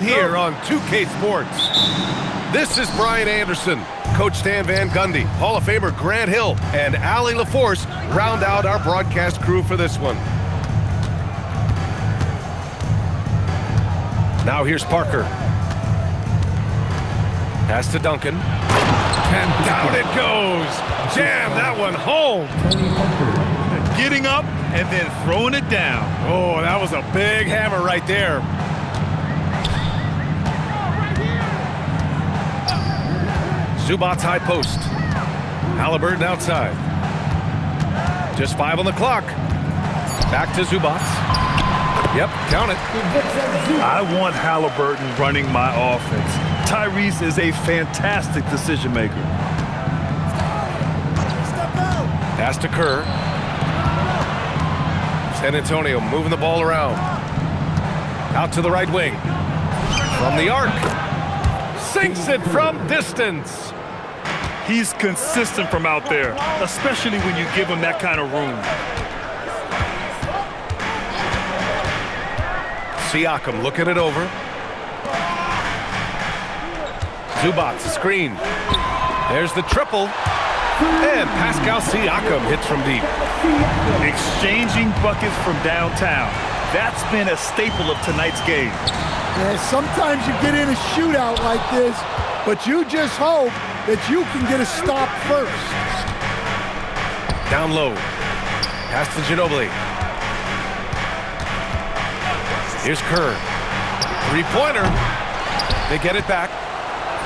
Here on 2K Sports. This is Brian Anderson, Coach Stan Van Gundy, Hall of Famer Grant Hill, and Allie LaForce round out our broadcast crew for this one. Now here's Parker. Pass to Duncan. And down it goes. Jam that one home. Getting up and then throwing it down. Oh, that was a big hammer right there. Zubats high post. Halliburton outside. Just 5 on the clock. Back to Zubats. Yep, count it. I want Halliburton running my offense. Tyrese is a fantastic decision maker. Pass to Kerr. San Antonio moving the ball around. Out to the right wing. From the arc. Sinks it from distance. He's consistent from out there, especially when you give him that kind of room. Siakam looking it over. Zubats, a screen. There's the triple. And Pascal Siakam hits from deep. Exchanging buckets from downtown. That's been a staple of tonight's game. Yeah, sometimes you get in a shootout like this, but you just hope that you can get a stop first. Down low. Pass to Ginobili. Here's Kerr. Three-pointer. They get it back.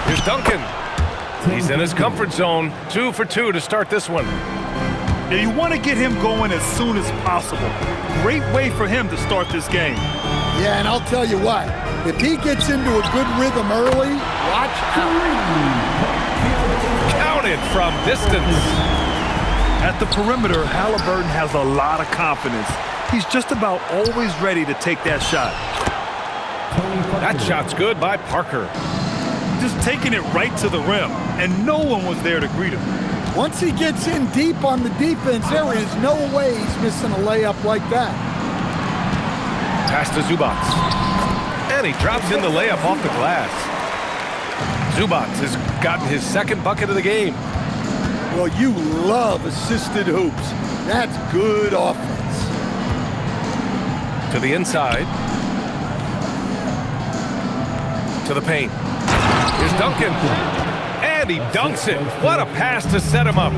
Here's Duncan. He's in his comfort zone. 2 for 2 to start this one. Now you want to get him going as soon as possible. Great way for him to start this game. Yeah, and I'll tell you what. If he gets into a good rhythm early, watch out. Counted from distance. At the perimeter, Halliburton has a lot of confidence. He's just about always ready to take that shot. That shot's good by Parker. Just taking it right to the rim, and no one was there to greet him. Once he gets in deep on the defense, there is no way he's missing a layup like that. Pass to Zubats. And he drops in the layup off the glass. Zubats has gotten his second bucket of the game. Well, you love assisted hoops. That's good offense. To the inside. To the paint. Here's Duncan. And he dunks it. What a pass to set him up.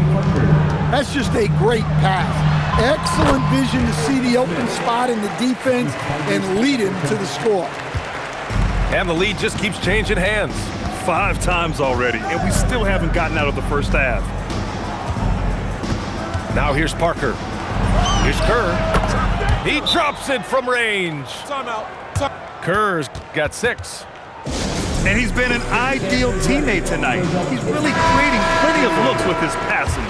That's just a great pass. Excellent vision to see the open spot in the defense and lead him to the score. And the lead just keeps changing hands. 5 times already, and we still haven't gotten out of the first half. Now here's Parker. Here's Kerr. He drops it from range. Kerr's got 6. And he's been an ideal teammate tonight. He's really creating plenty of looks with his passing.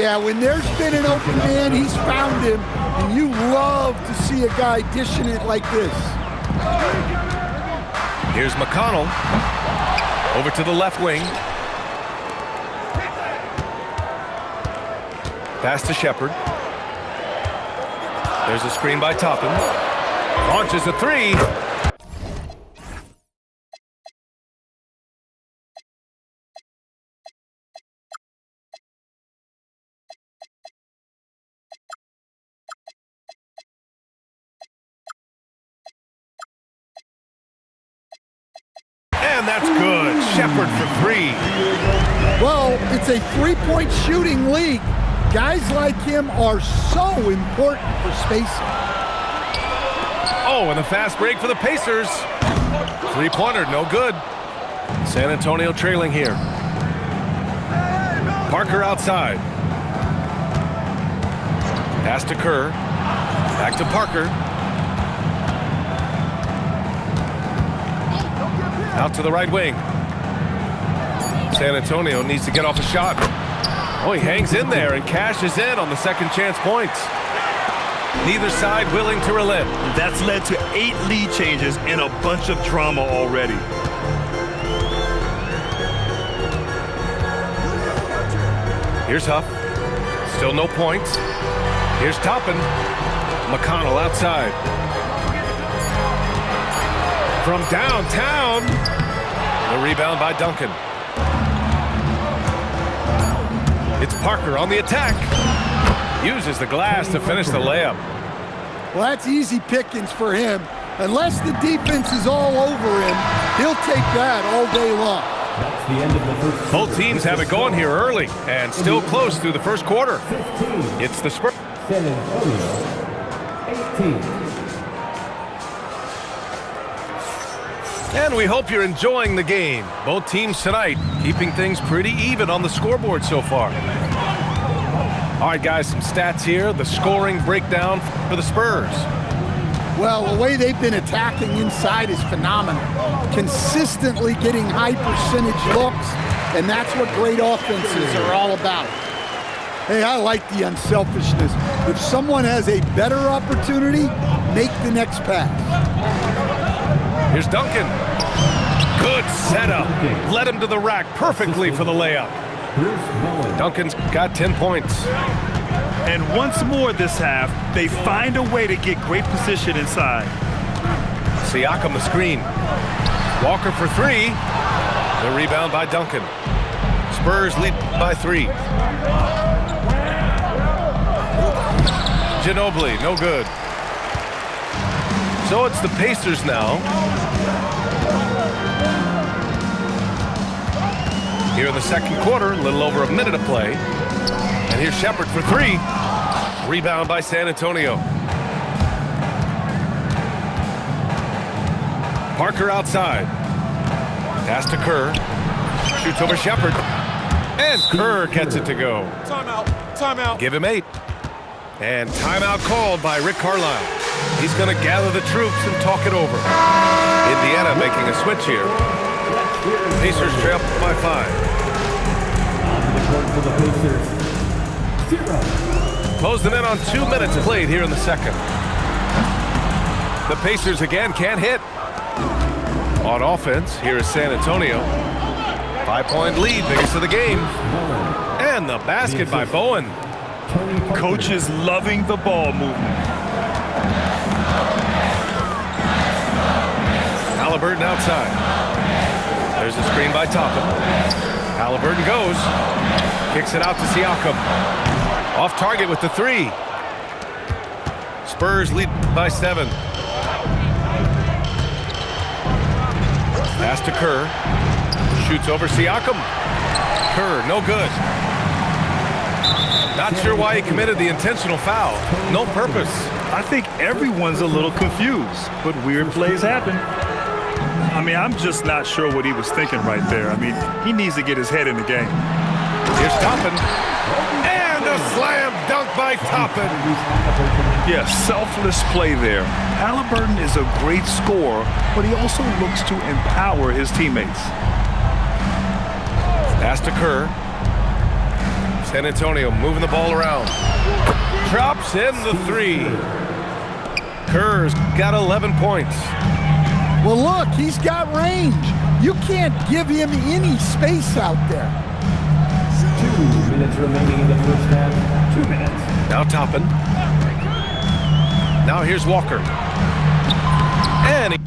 Yeah, when there's been an open man, he's found him, and you love to see a guy dishing it like this. Here's McConnell. Over to the left wing. Pass to Shepard. There's a screen by Toppin. Launches a 3. And that's good. Shepard for 3. Well, it's a three-point shooting league. Guys like him are so important for spacing. Oh, and the fast break for the Pacers. Three-pointer, no good. San Antonio trailing here. Parker outside. Pass to Kerr. Back to Parker. Out to the right wing. San Antonio needs to get off a shot. Oh, he hangs in there and cashes in on the second chance points. Neither side willing to relent. That's led to 8 lead changes and a bunch of drama already. Here's Huff. Still no points. Here's Toppin. McConnell outside. From downtown. The rebound by Duncan. It's Parker on the attack. Uses the glass to finish the layup. Well, that's easy pickings for him. Unless the defense is all over him, he'll take that all day long. That's the end of the first. Both teams have it going here early and still close through the first quarter. 15. It's the Spurs. San Antonio, 18. And we hope you're enjoying the game. Both teams tonight keeping things pretty even on the scoreboard so far. All right, guys, some stats here. The scoring breakdown for the Spurs. Well, the way they've been attacking inside is phenomenal. Consistently getting high percentage looks, and that's what great offenses are all about. Hey, I like the unselfishness. If someone has a better opportunity, make the next pass. Here's Duncan. Good setup. Led him to the rack perfectly for the layup. Duncan's got 10 points. And once more this half, they find a way to get great position inside. Siakam the screen. Walker for three. The rebound by Duncan. Spurs lead by 3. Ginobili, no good. So it's the Pacers now. Here in the second quarter, a little over a minute of play. And here's Shepherd for 3. Rebound by San Antonio. Parker outside. Pass to Kerr. Shoots over Shepherd. And Kerr gets it to go. Timeout. Timeout. Give him 8. And timeout called by Rick Carlisle. He's going to gather the troops and talk it over. Indiana making a switch here. Pacers trail by 5. For the Pacers, 0. Closing in on 2 minutes played here in the second. The Pacers again can't hit. On offense, here is San Antonio. 5-point lead, biggest of the game. And the basket by Bowen. Coach is loving the ball movement. Halliburton outside. There's a screen by Toppin. Halliburton goes. Kicks it out to Siakam. Off target with the 3. Spurs lead by 7. Pass to Kerr. Shoots over Siakam. Kerr, no good. Not sure why he committed the intentional foul. No purpose. I think everyone's a little confused, but weird plays happen. I mean, I'm just not sure what he was thinking right there. I mean, he needs to get his head in the game. Here's Toppin. And a slam dunk by Toppin. Yeah, selfless play there. Halliburton is a great scorer, but he also looks to empower his teammates. Pass to Kerr. San Antonio moving the ball around. Drops in the 3. Kerr's got 11 points. Well, look, he's got range. You can't give him any space out there. 2 minutes remaining in the first half. 2 minutes. Now Toppin. Now here's Walker. And he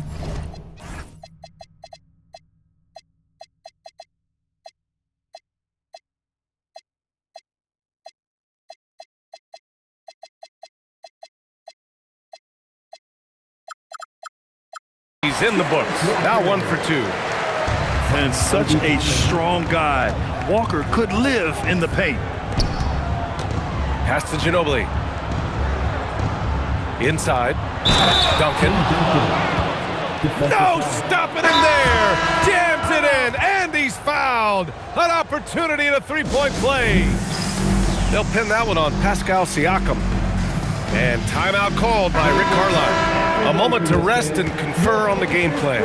he's in the books. Now 1 for 2. And such a strong guy. Walker could live in the paint. Pass to Ginobili. Inside. Duncan. No, stop it in there. Jams it in, and he's fouled. An opportunity in a 3-point play. They'll pin that one on Pascal Siakam. And timeout called by Rick Carlisle. A moment to rest and confer on the game plan.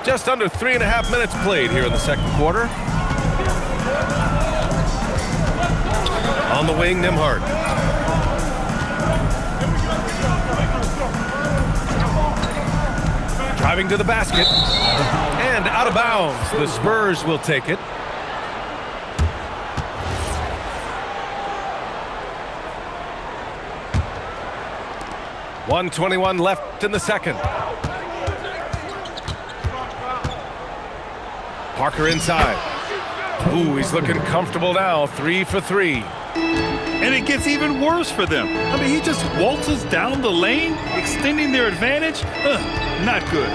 Just under 3.5 minutes played here in the second quarter. On the wing, Nembhard. Driving to the basket. And out of bounds. The Spurs will take it. .121 left in the second. Parker inside. Ooh, he's looking comfortable now. 3 for 3. And it gets even worse for them. I mean, he just waltzes down the lane, extending their advantage. Not good.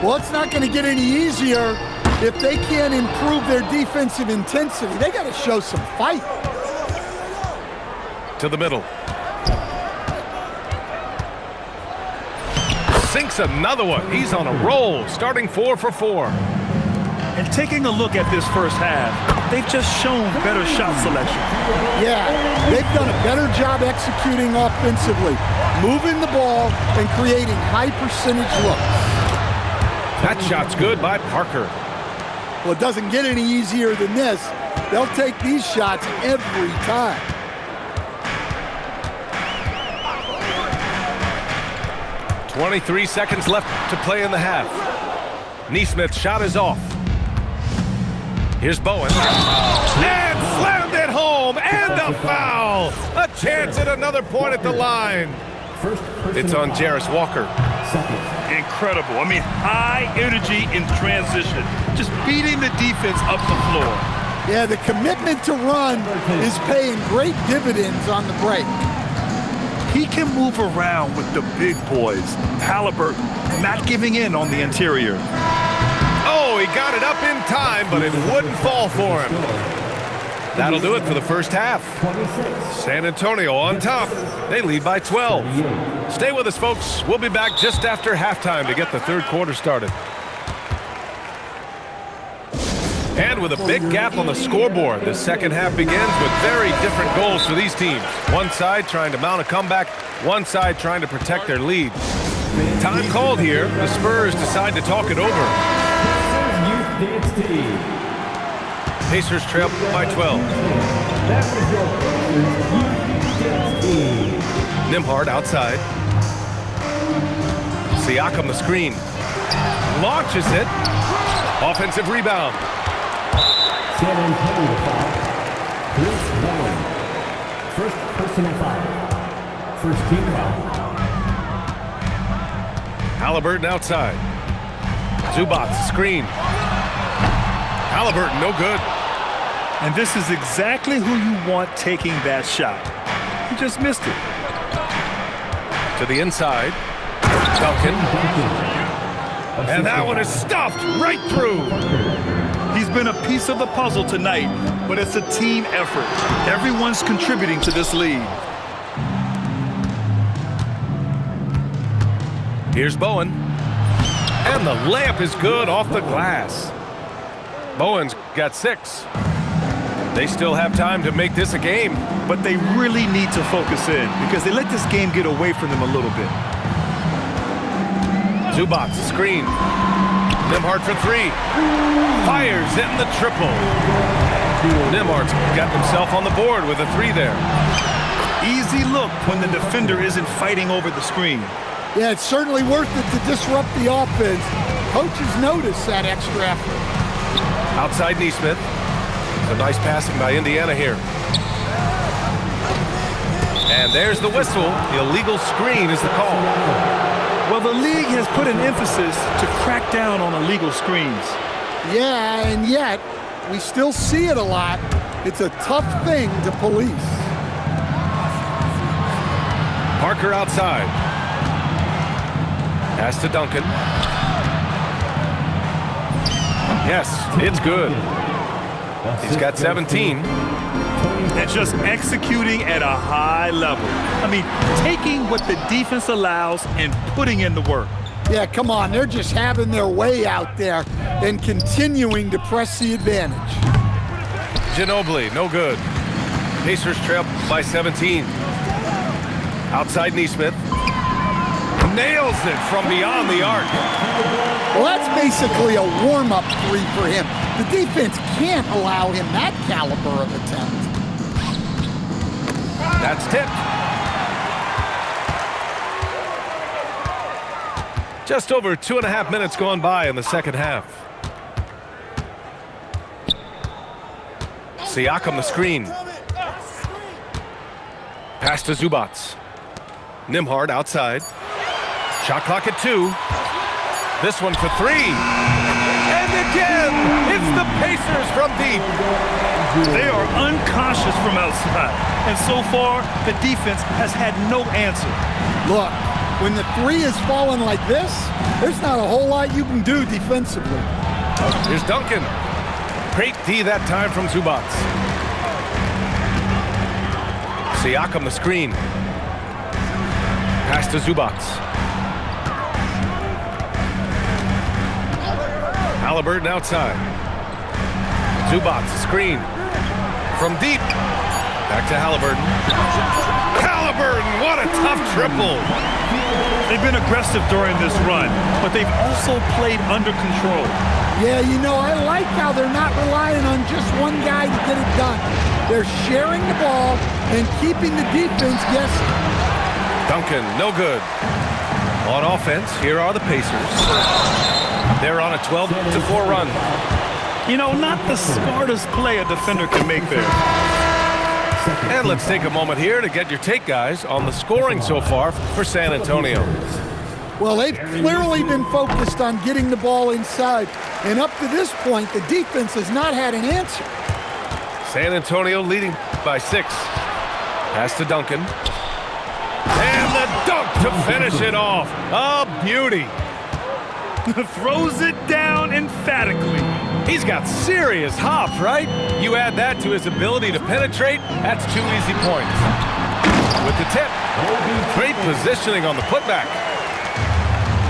Well, it's not going to get any easier if they can't improve their defensive intensity. They got to show some fight. To the middle. Sinks another one. He's on a roll, starting 4 for 4. And taking a look at this first half, they've just shown better shot selection. Yeah, they've done a better job executing offensively, moving the ball and creating high percentage looks. That shot's good by Parker. Well, it doesn't get any easier than this. They'll take these shots every time. .23 seconds left to play in the half. Neesmith's shot is off. Here's Bowen. And slammed it home, and a foul. A chance at another point at the line. It's on Jarris Walker. Incredible. I mean, high energy in transition. Just beating the defense up the floor. Yeah, the commitment to run is paying great dividends on the break. He can move around with the big boys. Halliburton not giving in on the interior. Oh, he got it up in time, but it wouldn't fall for him. That'll do it for the first half. San Antonio on top. They lead by 12. Stay with us, folks. We'll be back just after halftime to get the third quarter started. And with a big gap on the scoreboard, the second half begins with very different goals for these teams. One side trying to mount a comeback, one side trying to protect their lead. Time called here. The Spurs decide to talk it over. Pacers trail by 12. Nembhard outside. Siakam the screen. Launches it. Offensive rebound. San Antonio foul. Chris Bowen. First personal foul. First team foul. Halliburton outside. Zubac screen. Halliburton no good. And this is exactly who you want taking that shot. He just missed it. To the inside. Duncan. And that one is stuffed right through. He's been a piece of the puzzle tonight, but it's a team effort. Everyone's contributing to this lead. Here's Bowen. And the layup is good off the glass. Bowen's got 6. They still have time to make this a game. But they really need to focus in because they let this game get away from them a little bit. Zubac screen. Nembhard for 3. Fires in the triple. Nembhard's got himself on the board with a 3 there. Easy look when the defender isn't fighting over the screen. Yeah, it's certainly worth it to disrupt the offense. Coaches notice that extra effort. Outside Neesmith. A nice passing by Indiana here. And there's the whistle. The illegal screen is the call. Well, the league has put an emphasis to crack down on illegal screens. Yeah, and yet we still see it a lot. It's a tough thing to police. Parker outside. Pass to Duncan. Yes, it's good. He's got 17. And just executing at a high level. I mean, taking what the defense allows and putting in the work. Yeah, come on. They're just having their way out there and continuing to press the advantage. Ginobili, no good. Pacers trail by 17. Outside Neesmith. Nails it from beyond the arc. Well, that's basically a warm-up 3 for him. The defense can't allow him that caliber of attempt. That's tipped. Just over 2.5 minutes gone by in the second half. Siakam the screen. Pass to Zubats. Nembhard outside. Shot clock at 2. This one for 3. And again, it's the Pacers from deep. They are uncautious from outside. And so far, the defense has had no answer. Look, when the 3 is falling like this, there's not a whole lot you can do defensively. Here's Duncan. Great D that time from Zubats. Siakam the screen. Pass to Zubats. Halliburton outside. Zubats screen. From deep. Back to Halliburton. Halliburton, what a tough triple. They've been aggressive during this run, but they've also played under control. Yeah, you know, I like how they're not relying on just one guy to get it done. They're sharing the ball and keeping the defense guessing. Duncan, no good. On offense, here are the Pacers. They're on a 12-4 run. You know, not the smartest play a defender can make there. And let's take a moment here to get your take, guys, on the scoring so far for San Antonio. Well, they've clearly been focused on getting the ball inside. And up to this point, the defense has not had an answer. San Antonio leading by 6. Pass to Duncan. And the dunk to finish it off. A beauty. Throws it down emphatically. He's got serious hops, right? You add that to his ability to penetrate, that's 2 easy points. With the tip. Great positioning on the putback.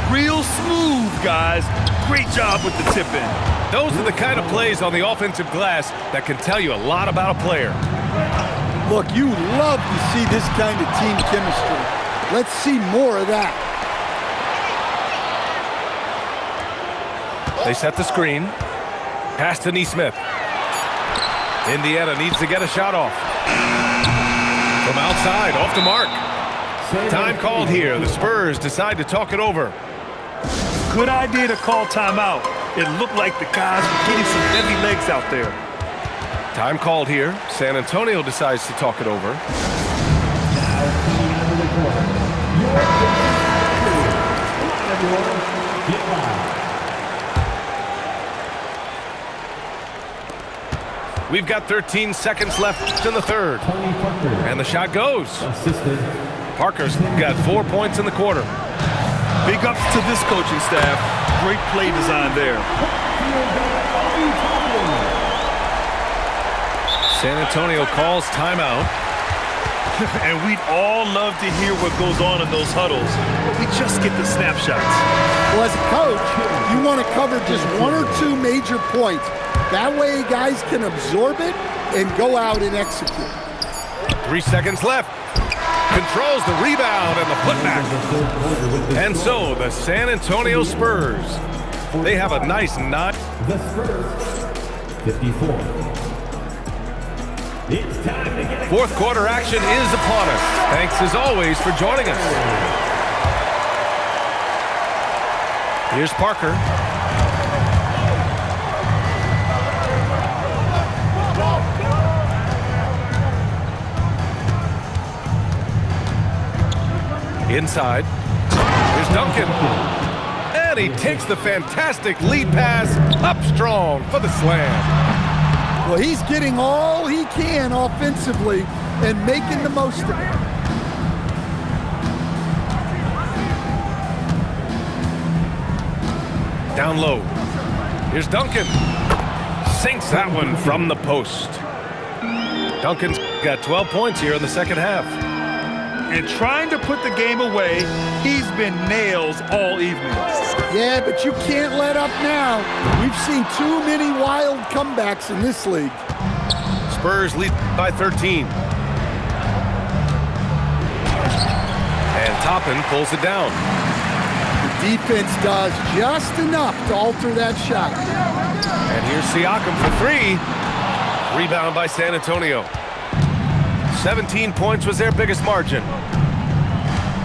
Real smooth, guys. Great job with the tip in. Those are the kind of plays on the offensive glass that can tell you a lot about a player. Look, you love to see this kind of team chemistry. Let's see more of that. They set the screen. Pass to Nesmith. Indiana needs to get a shot off. From outside, off the mark. Time called here. The Spurs decide to talk it over. Good idea to call timeout. It looked like the guys were getting some heavy legs out there. Time called here. San Antonio decides to talk it over. We've got 13 seconds left in the third. And the shot goes. Parker's got 4 points in the quarter. Big ups to this coaching staff. Great play design there. San Antonio calls timeout. And we'd all love to hear what goes on in those huddles, but we just get the snapshots. Well, as a coach, you want to cover just 1 or 2 major points. That way guys can absorb it and go out and execute. 3 seconds left. Controls the rebound and the putback. And so the San Antonio Spurs, they have a nice nod. The Spurs, 54. It's time to get Fourth quarter action is upon us. Thanks as always for joining us. Here's Parker. Inside. Here's Duncan. And he takes the fantastic lead pass up strong for the slam. Well, he's getting all he can offensively and making the most of it. Down low. Here's Duncan. Sinks that one from the post. Duncan's got 12 points here in the second half. And trying to put the game away, he's been nails all evening. Yeah, but you can't let up now. We've seen too many wild comebacks in this league. Spurs lead by 13. And Toppin pulls it down. The defense does just enough to alter that shot. And here's Siakam for 3. Rebound by San Antonio. 17 points was their biggest margin.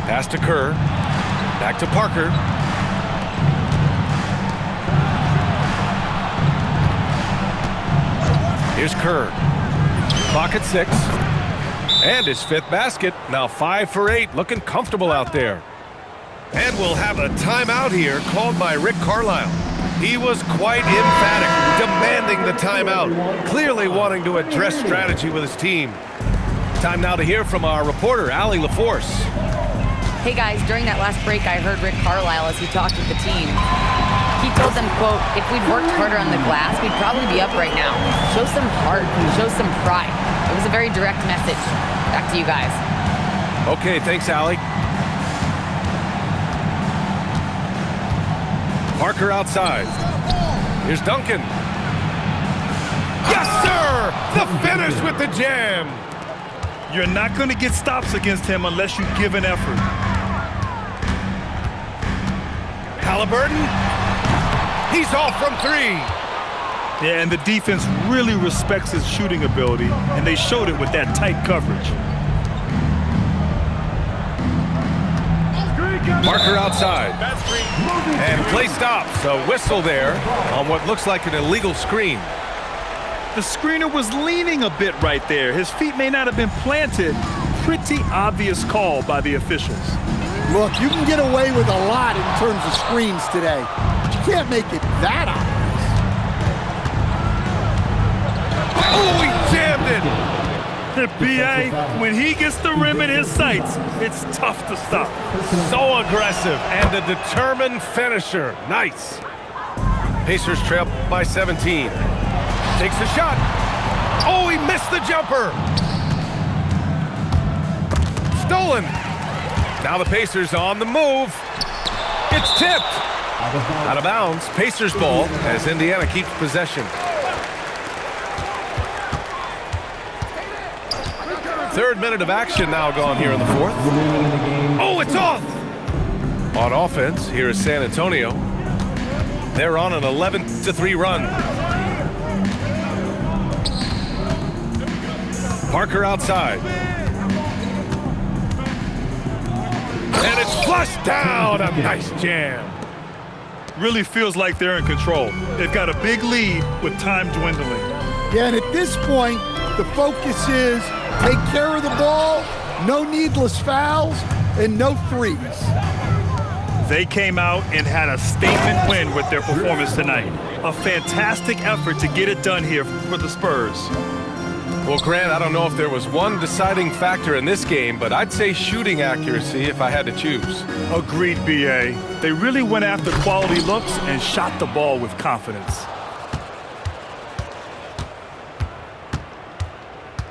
Pass to Kerr. Back to Parker. Here's Kerr. Clock at 6. And his 5th basket. Now 5 for 8. Looking comfortable out there. And we'll have a timeout here called by Rick Carlisle. He was quite emphatic, demanding the timeout, clearly wanting to address strategy with his team. Time now to hear from our reporter, Allie LaForce. Hey guys, during that last break, I heard Rick Carlisle as he talked with the team. He told them, quote, if we'd worked harder on the glass, we'd probably be up right now. Show some heart, show some pride. It was a very direct message. Back to you guys. Okay, thanks, Allie. Parker outside. Here's Duncan. Yes, sir! The finish with the jam. You're not going to get stops against him unless you give an effort. Halliburton. He's off from 3. Yeah, and the defense really respects his shooting ability, and they showed it with that tight coverage. Parker outside. And play stops. A whistle there on what looks like an illegal screen. The screener was leaning a bit right there. His feet may not have been planted. Pretty obvious call by the officials. Look, you can get away with a lot in terms of screens today, but you can't make it that obvious. Oh, he jammed it! B.A., when he gets the rim in his sights, it's tough to stop. So aggressive and a determined finisher. Nice. Pacers trail by 17. Takes the shot. Oh, he missed the jumper. Stolen. Now the Pacers on the move. It's tipped. Out of bounds. Pacers ball as Indiana keeps possession. Third minute of action now gone here in the 4th. Oh, it's off! On offense, here is San Antonio. They're on an 11-3 run. Parker outside. And it's flushed down. A nice jam. Really feels like they're in control. They've got a big lead with time dwindling. Yeah, and at this point, the focus is take care of the ball, no needless fouls, and no threes. They came out and had a statement win with their performance tonight. A fantastic effort to get it done here for the Spurs. Well, Grant, I don't know if there was one deciding factor in this game, but I'd say shooting accuracy if I had to choose. Agreed, B.A. They really went after quality looks and shot the ball with confidence.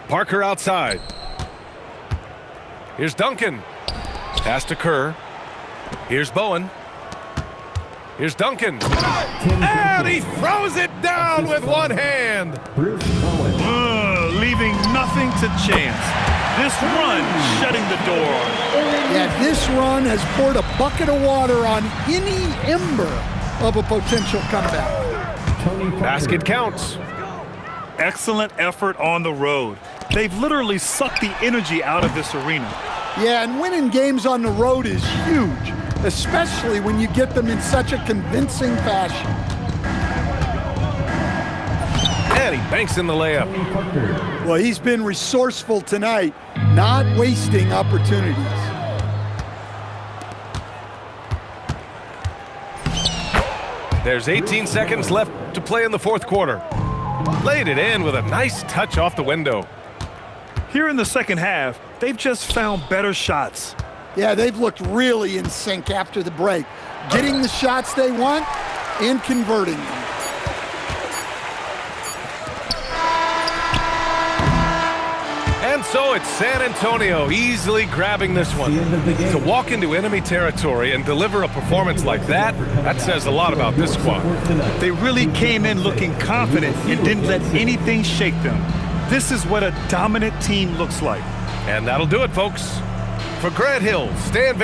Parker outside. Here's Duncan. Pass to Kerr. Here's Bowen. Here's Duncan. And he throws it down with one hand. Leaving nothing to chance. This run shutting the door on it. Yeah, this run has poured a bucket of water on any ember of a potential comeback. Basket counts. Excellent effort on the road. They've literally sucked the energy out of this arena. Yeah, and winning games on the road is huge, especially when you get them in such a convincing fashion. And he banks in the layup. Well, he's been resourceful tonight, not wasting opportunities. There's 18 seconds left to play in the 4th quarter. Laid it in with a nice touch off the window. Here in the second half, they've just found better shots. Yeah, they've looked really in sync after the break, getting the shots they want and converting them. And so it's San Antonio easily grabbing this one. To walk into enemy territory and deliver a performance like that says a lot about this squad. They really came in looking confident and didn't let anything shake them. This is what a dominant team looks like. And that'll do it, folks. For Grant Hill, Stan